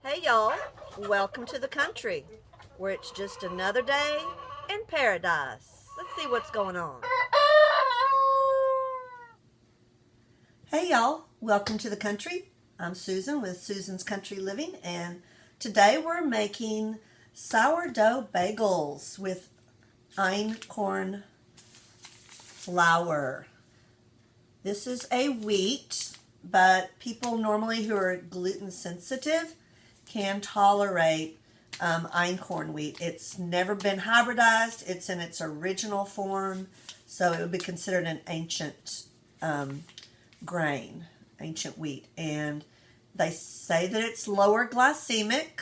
Hey y'all, welcome to the country where it's just another day in paradise. Let's see what's going on. Hey y'all, welcome to the country. I'm Susan with Susan's Country Living, and today we're making sourdough bagels with einkorn flour. This is a wheat, but people normally who are gluten sensitive can tolerate einkorn wheat. It's never been hybridized. It's in its original form, so it would be considered an ancient grain, ancient wheat. And they say that it's lower glycemic,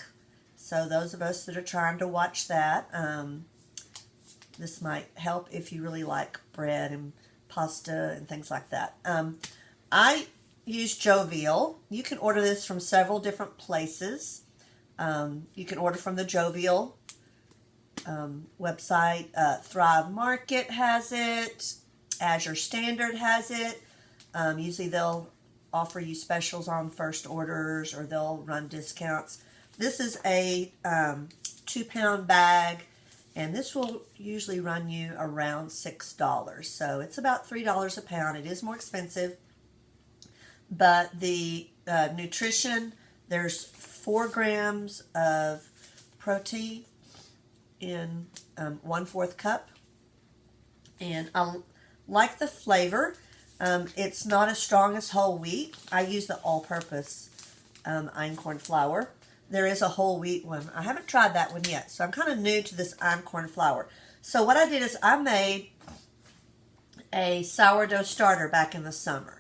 so those of us that are trying to watch that, this might help if you really like bread and pasta and things like that. I use Jovial. You can order this from several different places. You can order from the Jovial website. Thrive Market has it. Azure Standard has it. Usually they'll offer you specials on first orders, or they'll run discounts. This is a 2-pound bag, and this will usually run you around $6. So it's about $3 a pound. It is more expensive, but the nutrition, there's 4 grams of protein in 1/4 cup, and I like the flavor. It's not as strong as whole wheat. I use the all-purpose einkorn flour. There is a whole wheat one. I haven't tried that one yet, so I'm kind of new to this einkorn flour. So what I did is I made a sourdough starter back in the summer.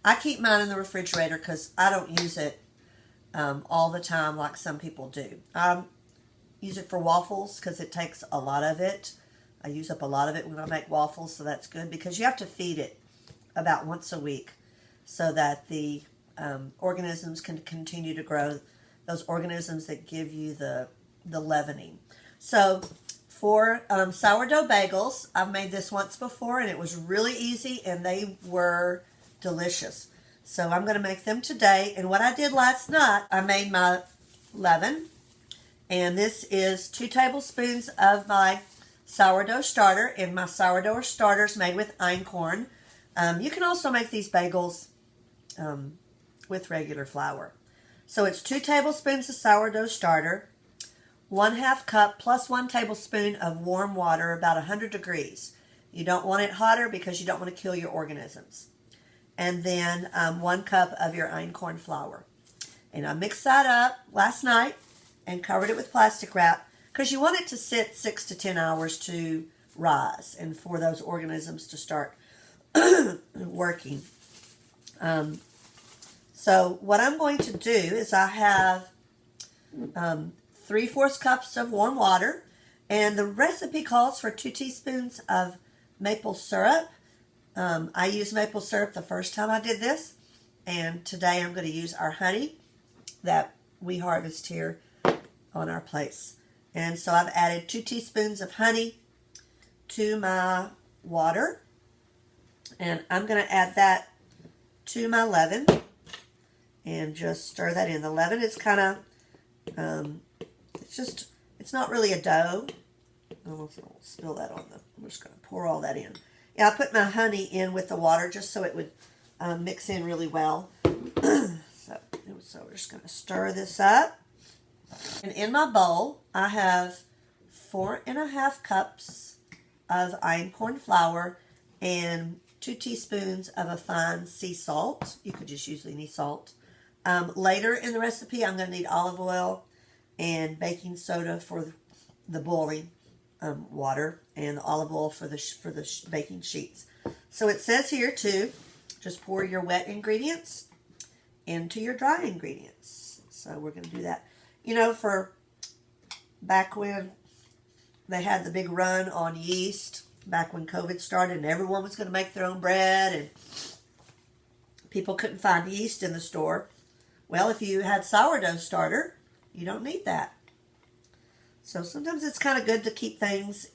I keep mine in the refrigerator because I don't use it all the time like some people do. I use it for waffles because it takes a lot of it. I use up a lot of it when I make waffles, so that's good because you have to feed it about once a week so that the organisms can continue to grow, those organisms that give you the leavening. So for sourdough bagels, I've made this once before and it was really easy and they were delicious. So I'm going to make them today. And what I did last night, I made my leaven. And this is 2 tablespoons of my sourdough starter. And my sourdough starter is made with einkorn. You can also make these bagels with regular flour. So it's 2 tablespoons of sourdough starter, 1/2 cup plus 1 tablespoon of warm water, about 100 degrees. You don't want it hotter because you don't want to kill your organisms. And then 1 cup of your einkorn flour. And I mixed that up last night and covered it with plastic wrap because you want it to sit 6 to 10 hours to rise and for those organisms to start working. So what I'm going to do is I have 3/4 cups of warm water, and the recipe calls for 2 teaspoons of maple syrup. I used maple syrup the first time I did this, and today I'm going to use our honey that we harvest here on our place. And so I've added 2 teaspoons of honey to my water, and I'm going to add that to my leaven and just stir that in. The leaven is kind of, it's not really a dough. I'll spill that on I'm just going to pour all that in. Yeah, I put my honey in with the water just so it would mix in really well. so we're just going to stir this up. And in my bowl, I have 4.5 cups of einkorn flour and 2 teaspoons of a fine sea salt. You could just use any salt. Later in the recipe, I'm going to need olive oil and baking soda for the boiling water, and the olive oil for the baking sheets. So it says here to just pour your wet ingredients into your dry ingredients. So we're going to do that. You know, for back when they had the big run on yeast, back when COVID started and everyone was going to make their own bread and people couldn't find yeast in the store. Well, if you had sourdough starter, you don't need that. So sometimes it's kind of good to keep things.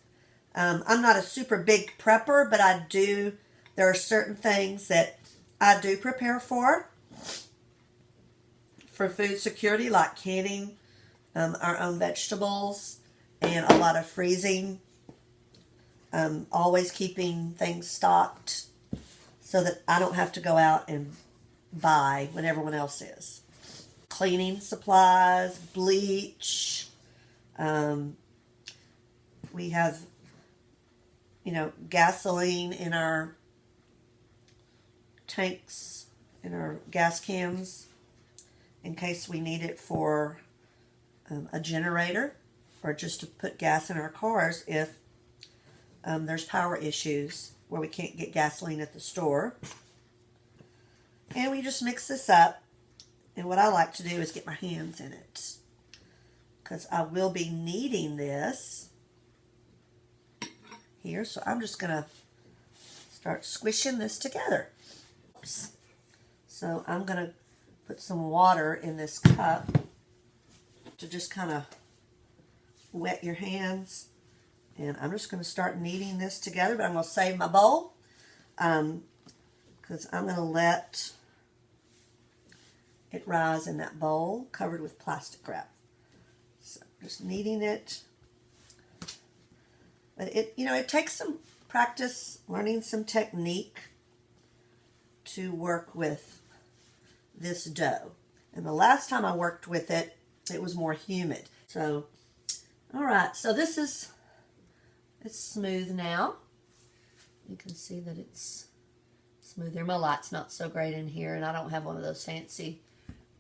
I'm not a super big prepper, but there are certain things that I do prepare for for food security, like canning our own vegetables and a lot of freezing. Always keeping things stocked so that I don't have to go out and buy when everyone else is. Cleaning supplies, bleach. We have, gasoline in our tanks, in our gas cans, in case we need it for a generator or just to put gas in our cars if there's power issues where we can't get gasoline at the store. And we just mix this up. And what I like to do is get my hands in it, because I will be needing this here. So I'm just going to start squishing this together. Oops. So I'm going to put some water in this cup to just kind of wet your hands. And I'm just going to start kneading this together, but I'm going to save my bowl because I'm going to let it rise in that bowl covered with plastic wrap. So just kneading it. But it takes some practice, learning some technique to work with this dough. And the last time I worked with it, it was more humid. So, all right, so it's smooth now. You can see that it's smooth there. My light's not so great in here, and I don't have one of those fancy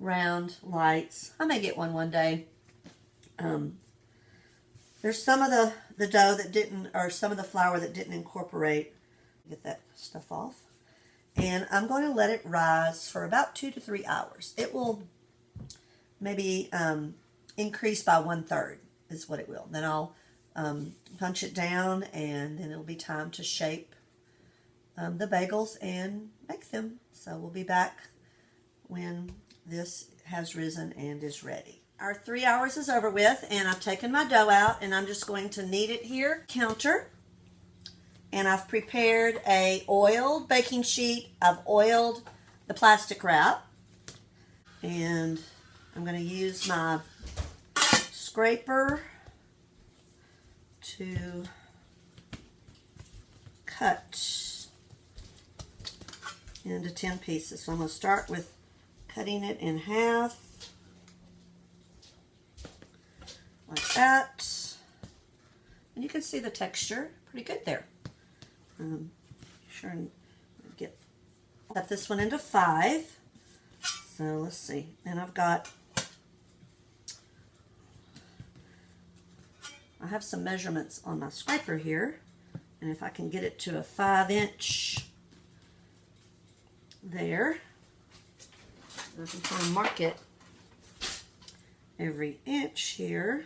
round lights. I may get one day. There's some of the dough that didn't, or some of the flour that didn't incorporate. Get that stuff off. And I'm going to let it rise for about 2 to 3 hours. It will maybe increase by 1/3 is what it will. Then I'll punch it down, and then it'll be time to shape the bagels and make them. So we'll be back when this has risen and is ready. Our 3 hours is over with, and I've taken my dough out, and I'm just going to knead it here counter. And I've prepared a oiled baking sheet. I've oiled the plastic wrap, and I'm going to use my scraper to cut into 10 pieces. So I'm going to start with cutting it in half, like that. And you can see the texture pretty good there. Sure and cut this one into 5. So let's see. And I have some measurements on my scraper here, and if I can get it to a 5-inch there, I can kind of mark it every inch here.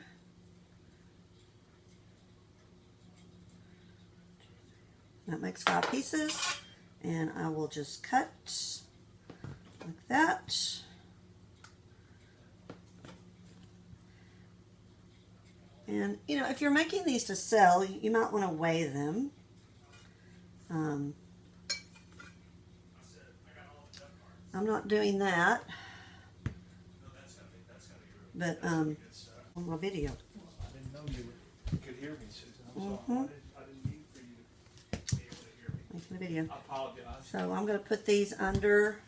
That makes 5 pieces, and I will just cut like that. And, if you're making these to sell, you might want to weigh them. I'm not doing that, but on my video. I didn't know you could hear me, Susan. I'm sorry. I didn't mean for you to be able to hear me. Making a video. I apologize. So I'm going to put these under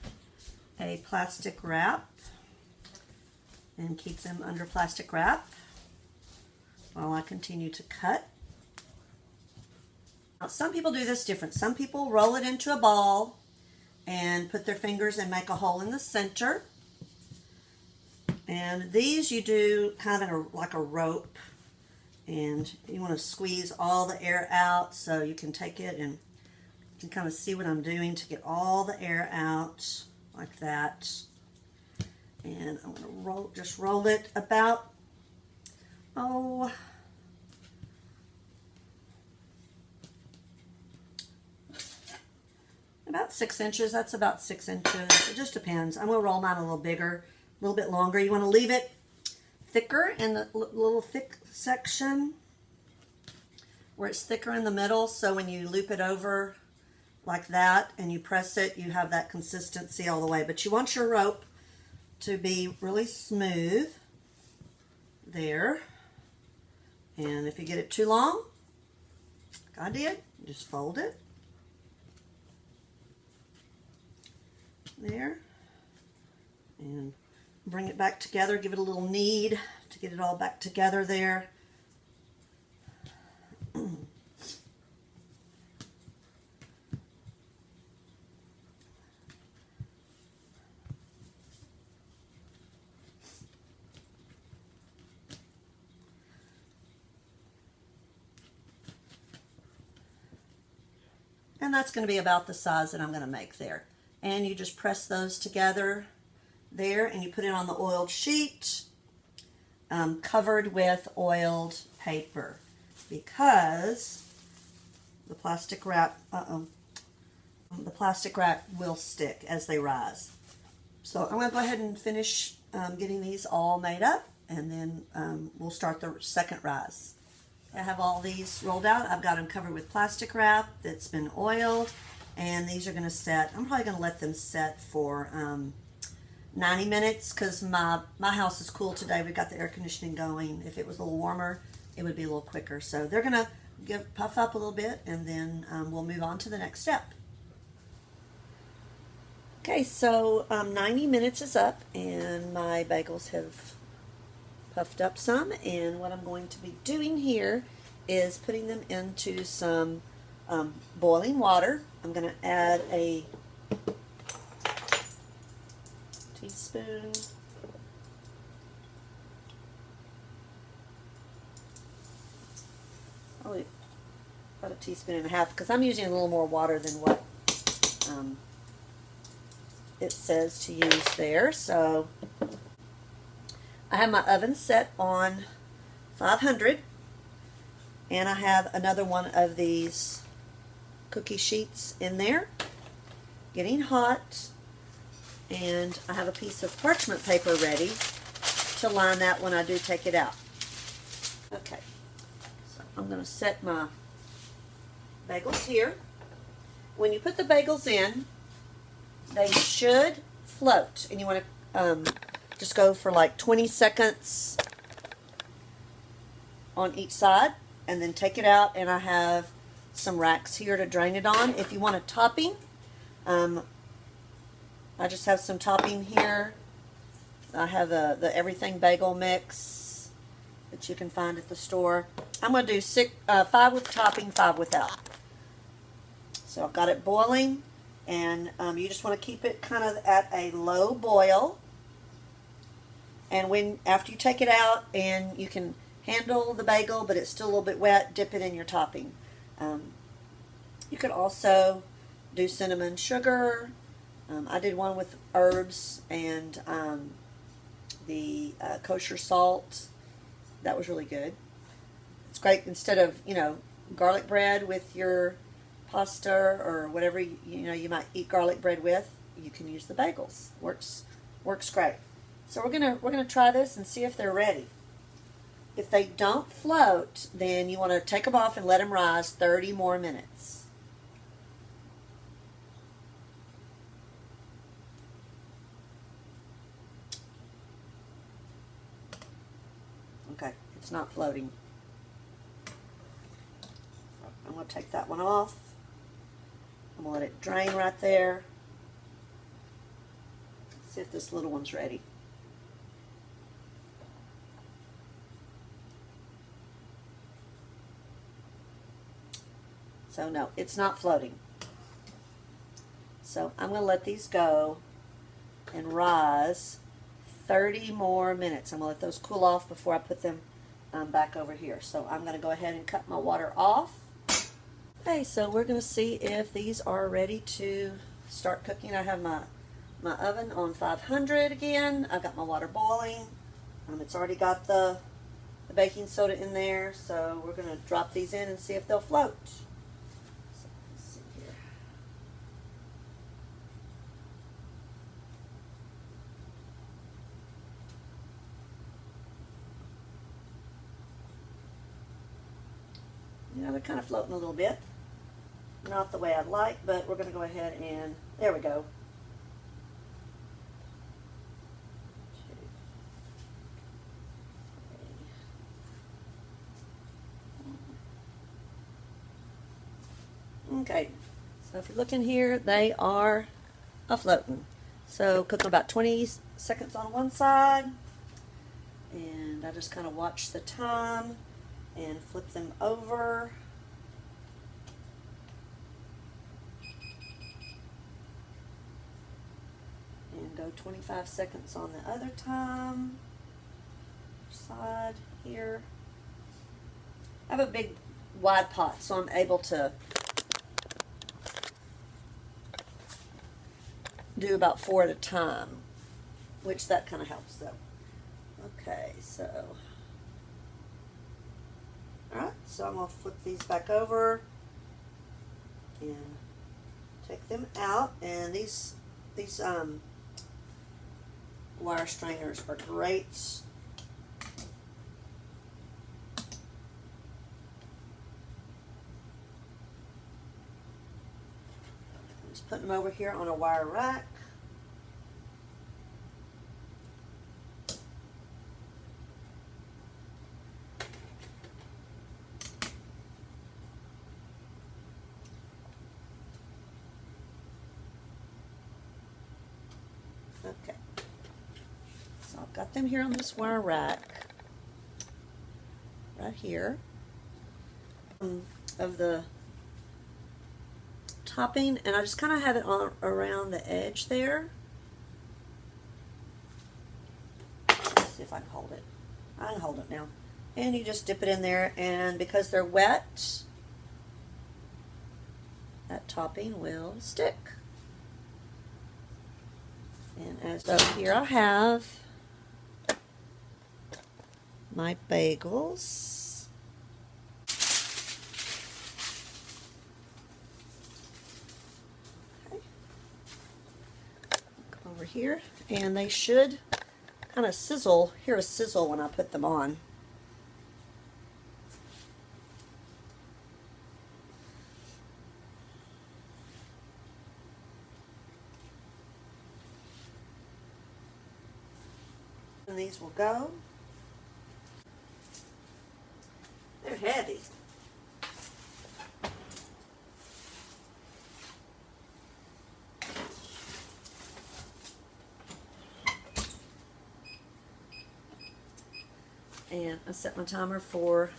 a plastic wrap and keep them under plastic wrap while I continue to cut. Now, some people do this different. Some people roll it into a ball and put their fingers and make a hole in the center. And these you do kind of like a rope, and you want to squeeze all the air out so you can take it and you can kind of see what I'm doing to get all the air out like that. And I'm going to just roll it about, about 6 inches. That's about 6 inches. It just depends. I'm going to roll mine a little bigger, a little bit longer. You want to leave it thicker in the little thick section where it's thicker in the middle, so when you loop it over like that and you press it, you have that consistency all the way. But you want your rope to be really smooth there. And if you get it too long, like I did, just fold it there and bring it back together. Give it a little knead to get it all back together there. And that's going to be about the size that I'm going to make there. And you just press those together there, and you put it on the oiled sheet, covered with oiled paper, because the plastic wrap, the plastic wrap will stick as they rise. So I'm going to go ahead and finish getting these all made up, and then we'll start the second rise. I have all these rolled out. I've got them covered with plastic wrap that's been oiled, and these are going to set, I'm probably going to let them set for 90 minutes because my house is cool today. We've got the air conditioning going. If it was a little warmer, it would be a little quicker. So they're going to puff up a little bit, and then we'll move on to the next step. Okay, so 90 minutes is up, and my bagels have puffed up some, and what I'm going to be doing here is putting them into some boiling water. I'm going to add a teaspoon probably about a teaspoon and a half, because I'm using a little more water than what it says to use there. So I have my oven set on 500, and I have another one of these cookie sheets in there getting hot, and I have a piece of parchment paper ready to line that when I do take it out. Okay, so I'm going to set my bagels here. When you put the bagels in, they should float, and you want to just go for like 20 seconds on each side, and then take it out, and I have some racks here to drain it on. If you want a topping, I just have some topping here. I have the everything bagel mix that you can find at the store. I'm going to do 5 with topping, 5 without. So I've got it boiling, and you just want to keep it kind of at a low boil. And after you take it out and you can handle the bagel, but it's still a little bit wet, dip it in your topping. You could also do cinnamon sugar. I did one with herbs and the kosher salt. That was really good. It's great instead of, garlic bread with your pasta or whatever you might eat garlic bread with. You can use the bagels. Works great. So we're gonna try this and see if they're ready. If they don't float, then you want to take them off and let them rise 30 more minutes. Okay, it's not floating. I'm going to take that one off. I'm going to let it drain right there. Let's see if this little one's ready. So no, it's not floating. So I'm going to let these go and rise 30 more minutes. I'm going to let those cool off before I put them back over here. So I'm going to go ahead and cut my water off. Okay, so we're going to see if these are ready to start cooking. I have my oven on 500 again. I've got my water boiling. It's already got the baking soda in there. So we're going to drop these in and see if they'll float. They're kind of floating a little bit. Not the way I'd like, but we're going to go ahead and, there we go. Okay, so if you look in here, they are a-floating. So cook them about 20 seconds on one side, and I just kind of watch the time and flip them over. And go 25 seconds on the other time. Side here. I have a big wide pot, so I'm able to do about 4 at a time, which that kind of helps though. Okay, so alright, so I'm going to flip these back over and take them out, and these wire strainers are great. Just putting them over here on a wire rack. Okay, so I've got them here on this wire rack right here of the topping, and I just kind of have it on around the edge there. Let's see if I can hold it. I can hold it now. And you just dip it in there, and because they're wet, that topping will stick. And as so here I have my bagels. Okay. Come over here, and they should kind of sizzle, hear a sizzle when I put them on. And these will go. They're heavy. And I set my timer for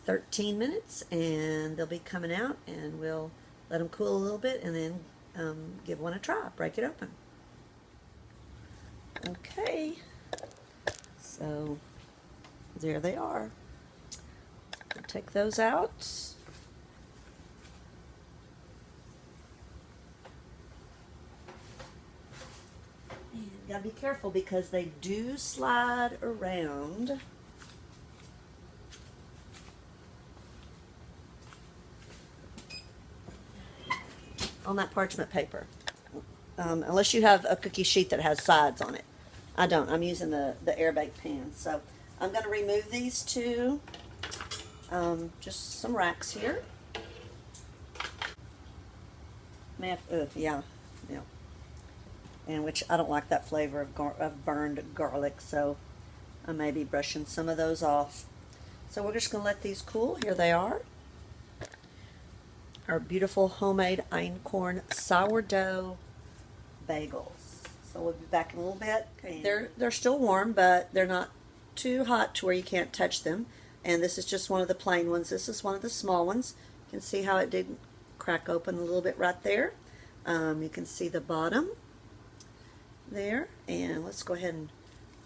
13 minutes, and they'll be coming out, and we'll let them cool a little bit, and then give one a try. Break it open. Okay, so there they are. I'll take those out. And you gotta be careful because they do slide around. On that parchment paper. Unless you have a cookie sheet that has sides on it. I don't. I'm using the air baked pan. So I'm going to remove these two. Just some racks here. Yeah. And which I don't like that flavor of burned garlic, so I may be brushing some of those off. So we're just going to let these cool. Here they are. Our beautiful homemade Einkorn sourdough bagels. So we'll be back in a little bit. Okay. They're still warm, but they're not too hot to where you can't touch them. And this is just one of the plain ones. This is one of the small ones. You can see how it did crack open a little bit right there. You can see the bottom there. And let's go ahead and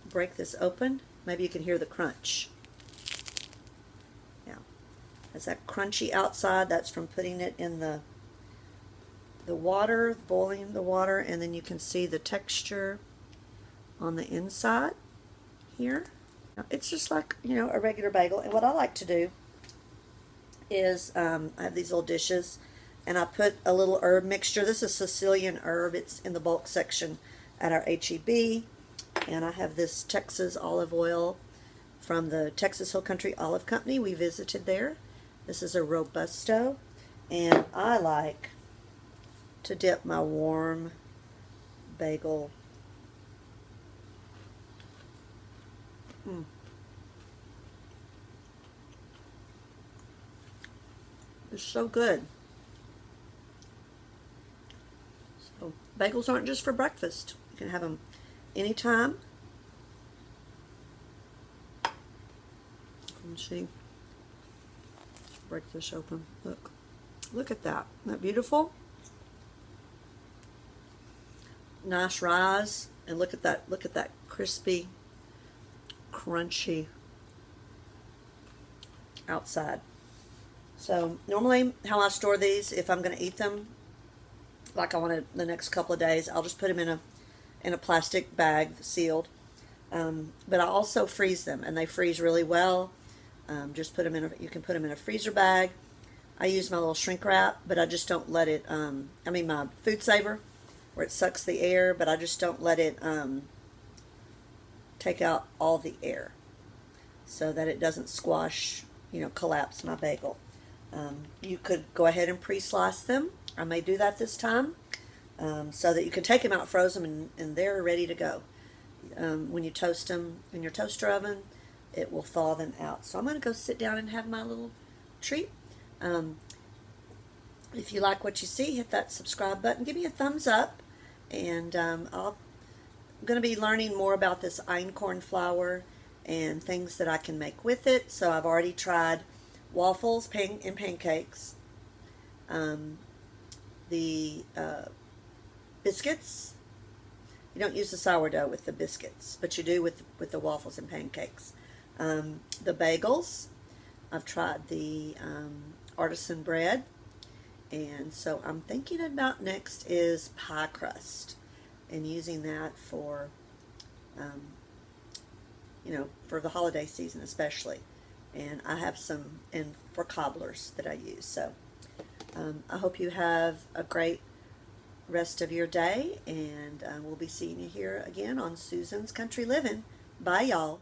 break this open. Maybe you can hear the crunch. Yeah, it's that crunchy outside. That's from putting it in the water, boiling the water, and then you can see the texture on the inside here. It's just like, you know, a regular bagel. And what I like to do is I have these little dishes, and I put a little herb mixture. This is Sicilian herb. It's in the bulk section at our H-E-B. And I have this Texas olive oil from the Texas Hill Country Olive Company. We visited there. This is a Robusto. And I like to dip my warm bagel. It's so good. Bagels aren't just for breakfast. You can have them anytime. Let's see. Let's break this open. Look. Look at that. Isn't that beautiful? Nice rise. And look at that crispy, crunchy outside. So normally how I store these, if I'm going to eat them, like I want to the next couple of days, I'll just put them in a plastic bag sealed. But I also freeze them, and they freeze really well. Just put them in. You can put them in a freezer bag. I use my little shrink wrap, but I just don't let it. I mean my food saver, where it sucks the air, but I just don't let it take out all the air, so that it doesn't squash, collapse my bagel. You could go ahead and pre-slice them. I may do that this time, so that you can take them out, froze them, and they're ready to go. When you toast them in your toaster oven, it will thaw them out. So I'm going to go sit down and have my little treat. If you like what you see, hit that subscribe button. Give me a thumbs up. And I'm going to be learning more about this einkorn flour and things that I can make with it. So I've already tried waffles and pancakes. The biscuits. You don't use the sourdough with the biscuits, but you do with the waffles and pancakes. The bagels. I've tried the artisan bread. And so I'm thinking about next is pie crust, and using that for, for the holiday season especially. And I have some for cobblers that I use. So I hope you have a great rest of your day, and we'll be seeing you here again on Susan's Country Living. Bye, y'all.